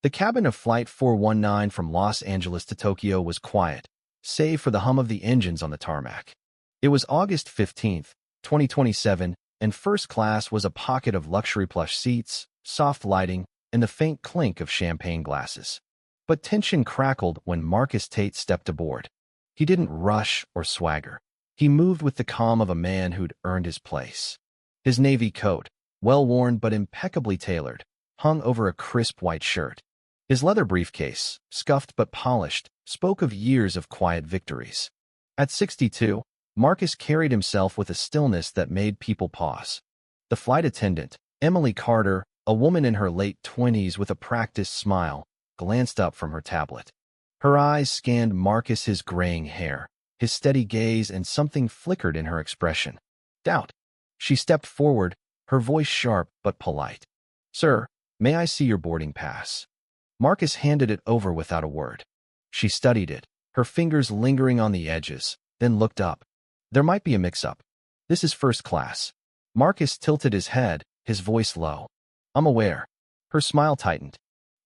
The cabin of Flight 419 from Los Angeles to Tokyo was quiet, save for the hum of the engines on the tarmac. It was August 15th, 2027, and first class was a pocket of luxury plush seats, soft lighting, and the faint clink of champagne glasses. But tension crackled when Marcus Tate stepped aboard. He didn't rush or swagger. He moved with the calm of a man who'd earned his place. His navy coat, well-worn but impeccably tailored, hung over a crisp white shirt. His leather briefcase, scuffed but polished, spoke of years of quiet victories. At 62, Marcus carried himself with a stillness that made people pause. The flight attendant, Emily Carter, a woman in her late 20s with a practiced smile, glanced up from her tablet. Her eyes scanned Marcus's graying hair, his steady gaze, and something flickered in her expression. Doubt. She stepped forward, her voice sharp but polite. "Sir, may I see your boarding pass?" Marcus handed it over without a word. She studied it, her fingers lingering on the edges, then looked up. "There might be a mix-up. This is first class." Marcus tilted his head, his voice low. "I'm aware." Her smile tightened.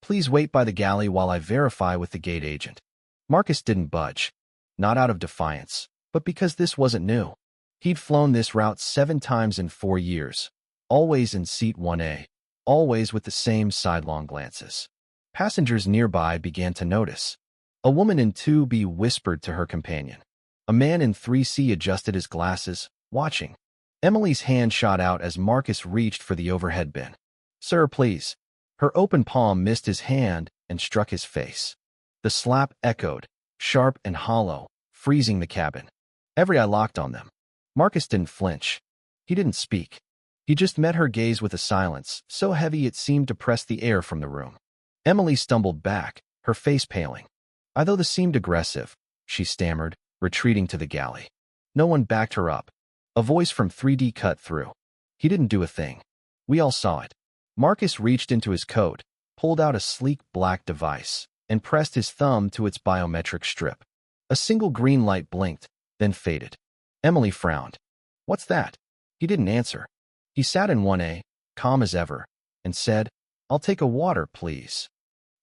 "Please wait by the galley while I verify with the gate agent." Marcus didn't budge. Not out of defiance, but because this wasn't new. He'd flown this route 7 times in 4 years, always in seat 1A, always with the same sidelong glances. Passengers nearby began to notice. A woman in 2B whispered to her companion. A man in 3C adjusted his glasses, watching. Emily's hand shot out as Marcus reached for the overhead bin. "Sir, please." Her open palm missed his hand and struck his face. The slap echoed, sharp and hollow, freezing the cabin. Every eye locked on them. Marcus didn't flinch. He didn't speak. He just met her gaze with a silence so heavy it seemed to press the air from the room. Emily stumbled back, her face paling. "Although this seemed aggressive," she stammered, retreating to the galley. No one backed her up. A voice from 3D cut through. "He didn't do a thing. We all saw it." Marcus reached into his coat, pulled out a sleek black device, and pressed his thumb to its biometric strip. A single green light blinked, then faded. Emily frowned. "What's that?" He didn't answer. He sat in 1A, calm as ever, and said, "I'll take a water, please."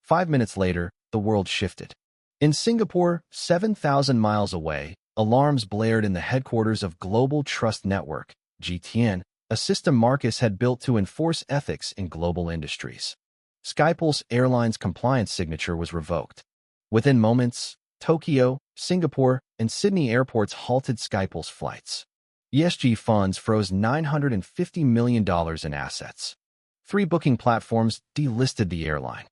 5 minutes later, the world shifted. In Singapore, 7,000 miles away, alarms blared in the headquarters of Global Trust Network, GTN, a system Marcus had built to enforce ethics in global industries. Skypulse Airlines' compliance signature was revoked. Within moments, Tokyo, Singapore, and Sydney airports halted Skypulse flights. ESG funds froze $950 million in assets. 3 booking platforms delisted the airline.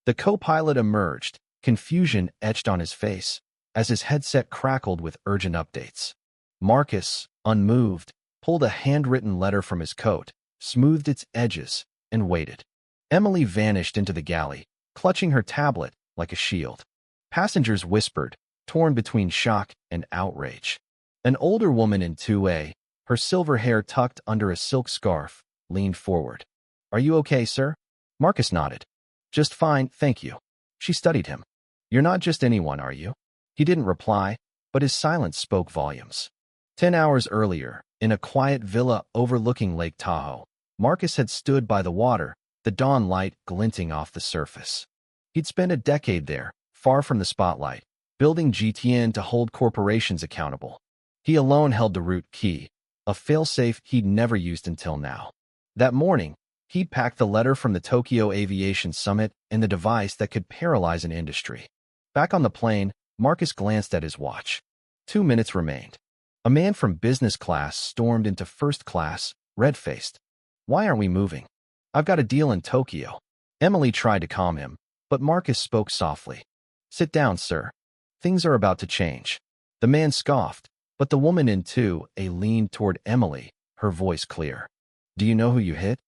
The co-pilot emerged, confusion etched on his face, as his headset crackled with urgent updates. Marcus, unmoved, pulled a handwritten letter from his coat, smoothed its edges, and waited. Emily vanished into the galley, clutching her tablet like a shield. Passengers whispered, torn between shock and outrage. An older woman in 2A, her silver hair tucked under a silk scarf, leaned forward. "Are you okay, sir?" Marcus nodded. "Just fine, thank you." She studied him. "You're not just anyone, are you?" He didn't reply, but his silence spoke volumes. 10 hours earlier, in a quiet villa overlooking Lake Tahoe, Marcus had stood by the water, the dawn light glinting off the surface. He'd spent a decade there, far from the spotlight, building GTN to hold corporations accountable. He alone held the root key, a failsafe he'd never used until now. That morning, he'd packed the letter from the Tokyo Aviation Summit and the device that could paralyze an industry. Back on the plane, Marcus glanced at his watch. 2 minutes remained. A man from business class stormed into first class, red-faced. "Why aren't we moving? I've got a deal in Tokyo." Emily tried to calm him, but Marcus spoke softly. "Sit down, sir. Things are about to change." The man scoffed, but the woman in 2A leaned toward Emily, her voice clear. "Do you know who you hit?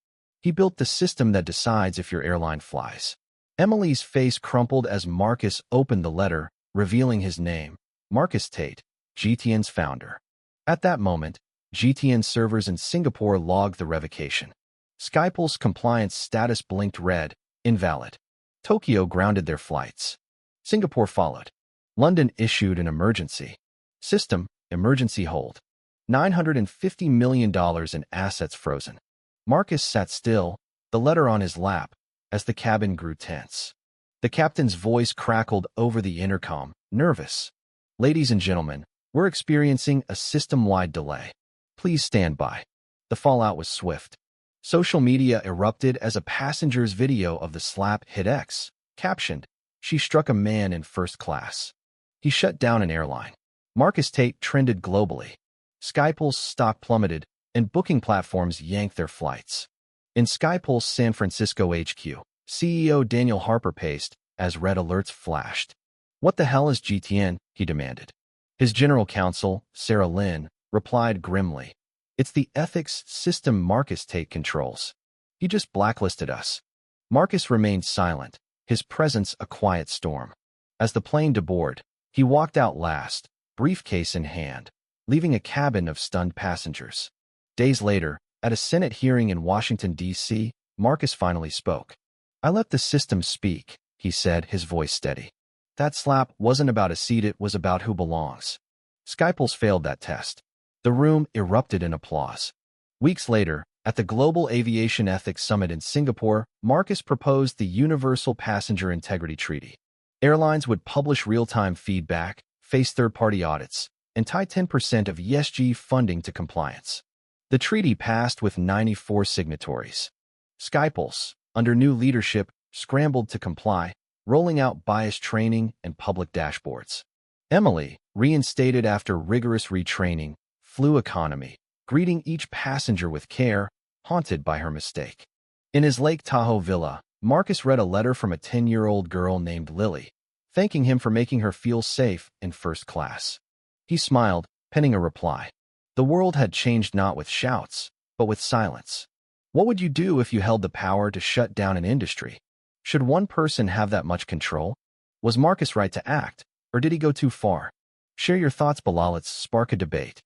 He built the system that decides if your airline flies." Emily's face crumpled as Marcus opened the letter, revealing his name, Marcus Tate, GTN's founder. At that moment, GTN servers in Singapore logged the revocation. Skypulse compliance status blinked red, invalid. Tokyo grounded their flights. Singapore followed. London issued an emergency. System, emergency hold. $950 million in assets frozen. Marcus sat still, the letter on his lap, as the cabin grew tense. The captain's voice crackled over the intercom, nervous. "Ladies and gentlemen, we're experiencing a system-wide delay. Please stand by." The fallout was swift. Social media erupted as a passenger's video of the slap hit X, captioned, "She struck a man in first class. He shut down an airline." Marcus Tate trended globally. Skypulse stock plummeted, and booking platforms yanked their flights. In Skypulse San Francisco HQ, CEO Daniel Harper paced as red alerts flashed. "What the hell is GTN?" he demanded. His general counsel, Sarah Lynn, replied grimly, "It's the ethics system Marcus Tate controls. He just blacklisted us." Marcus remained silent, his presence a quiet storm. As the plane deboarded, he walked out last, briefcase in hand, leaving a cabin of stunned passengers. Days later, at a Senate hearing in Washington, D.C., Marcus finally spoke. "I let the system speak," he said, his voice steady. "That slap wasn't about a seat, it was about who belongs." Skypulse failed that test. The room erupted in applause. Weeks later, at the Global Aviation Ethics Summit in Singapore, Marcus proposed the Universal Passenger Integrity Treaty. Airlines would publish real-time feedback, face third-party audits, and tie 10% of ESG funding to compliance. The treaty passed with 94 signatories. Skypulse, under new leadership, scrambled to comply, rolling out bias training and public dashboards. Emily, reinstated after rigorous retraining, flew economy, greeting each passenger with care, haunted by her mistake. In his Lake Tahoe villa, Marcus read a letter from a 10-year-old girl named Lily, thanking him for making her feel safe in first class. He smiled, penning a reply. The world had changed not with shouts, but with silence. What would you do if you held the power to shut down an industry? Should one person have that much control? Was Marcus right to act, or did he go too far? Share your thoughts below. Let's spark a debate.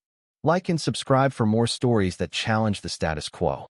Like and subscribe for more stories that challenge the status quo.